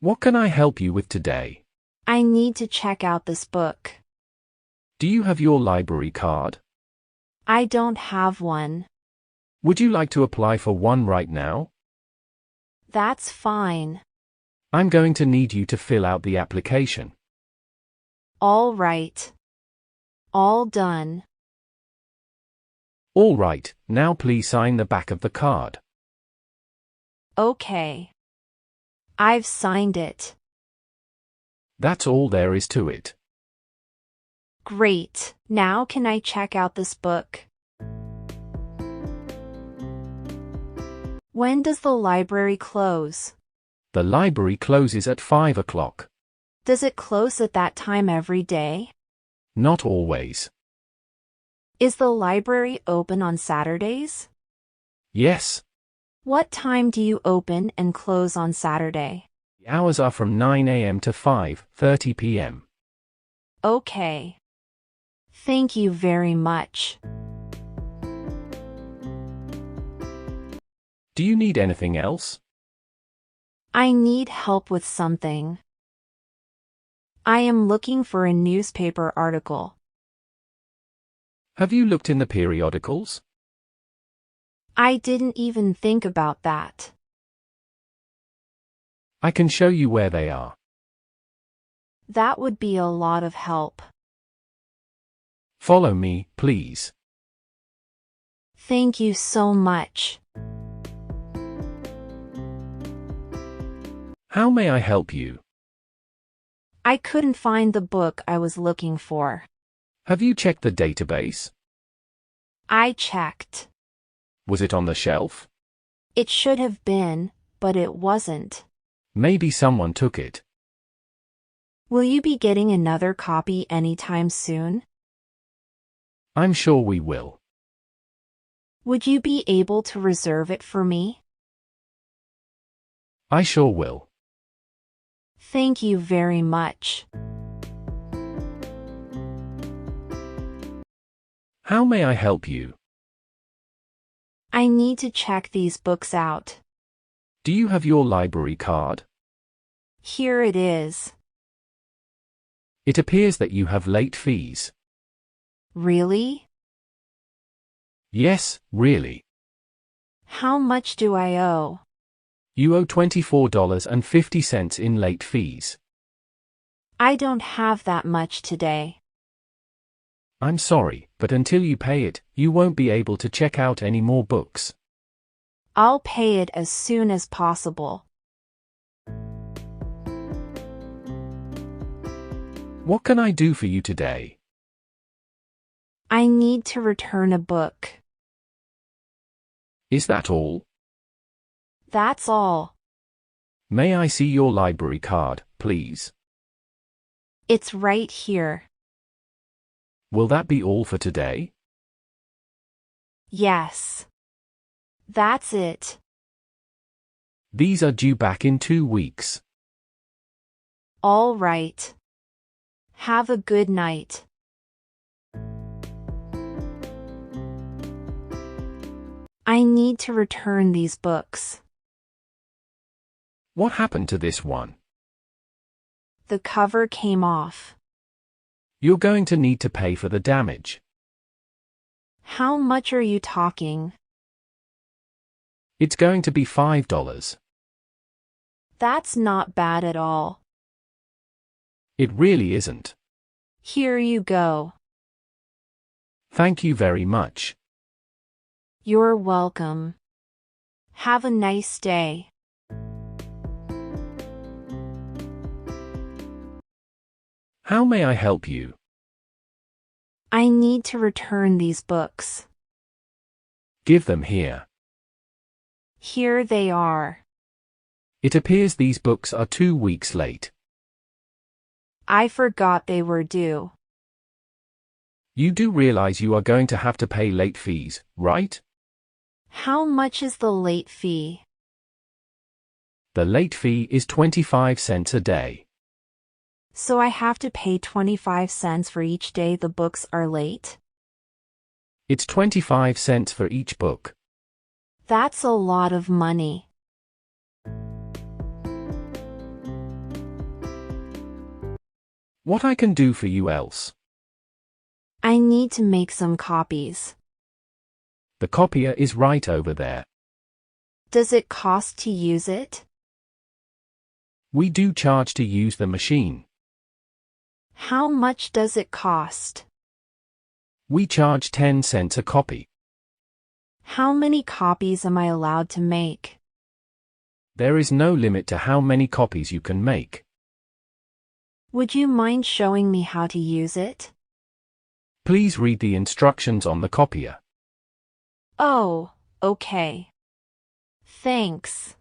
What can I help you with today? I need to check out this book. Do you have your library card? I don't have one. Would you like to apply for one right now? That's fine. I'm going to need you to fill out the application. All right. All done. All right, now please sign the back of the card. Okay. I've signed it. That's all there is to it. Great. Now can I check out this book? When does the library close? The library closes at 5 o'clock. Does it close at that time every day? Not always. Is the library open on Saturdays? Yes. What time do you open and close on Saturday? The hours are from 9 a.m. to 5:30 p.m. Okay. Thank you very much. Do you need anything else? I need help with something. I am looking for a newspaper article. Have you looked in the periodicals? I didn't even think about that. I can show you where they are. That would be a lot of help. Follow me, please. Thank you so much. How may I help you? I couldn't find the book I was looking for. Have you checked the database? I checked. Was it on the shelf? It should have been, but it wasn't. Maybe someone took it. Will you be getting another copy anytime soon? I'm sure we will. Would you be able to reserve it for me? I sure will. Thank you very much. How may I help you? I need to check these books out. Do you have your library card? Here it is. It appears that you have late fees. Really? Yes, really. How much do I owe? You owe $24.50 in late fees. I don't have that much today. I'm sorry, but until you pay it, you won't be able to check out any more books. I'll pay it as soon as possible. What can I do for you today? I need to return a book. Is that all? That's all. May I see your library card, please? It's right here. Will that be all for today? Yes. That's it. These are due back in 2 weeks. All right. Have a good night. I need to return these books. What happened to this one? The cover came off. You're going to need to pay for the damage. How much are you talking? It's going to be $5. That's not bad at all. It really isn't. Here you go. Thank you very much. You're welcome. Have a nice day. How may I help you? I need to return these books. Give them here. Here they are. It appears these books are 2 weeks late. I forgot they were due. You do realize you are going to have to pay late fees, right? How much is the late fee? The late fee is 25 cents a day. So I have to pay 25 cents for each day the books are late? It's 25 cents for each book. That's a lot of money. What I can do for you else? I need to make some copies. The copier is right over there. Does it cost to use it? We do charge to use the machine. How much does it cost? We charge 10 cents a copy. How many copies am I allowed to make? There is no limit to how many copies you can make. Would you mind showing me how to use it? Please read the instructions on the copier. Oh, okay. Thanks.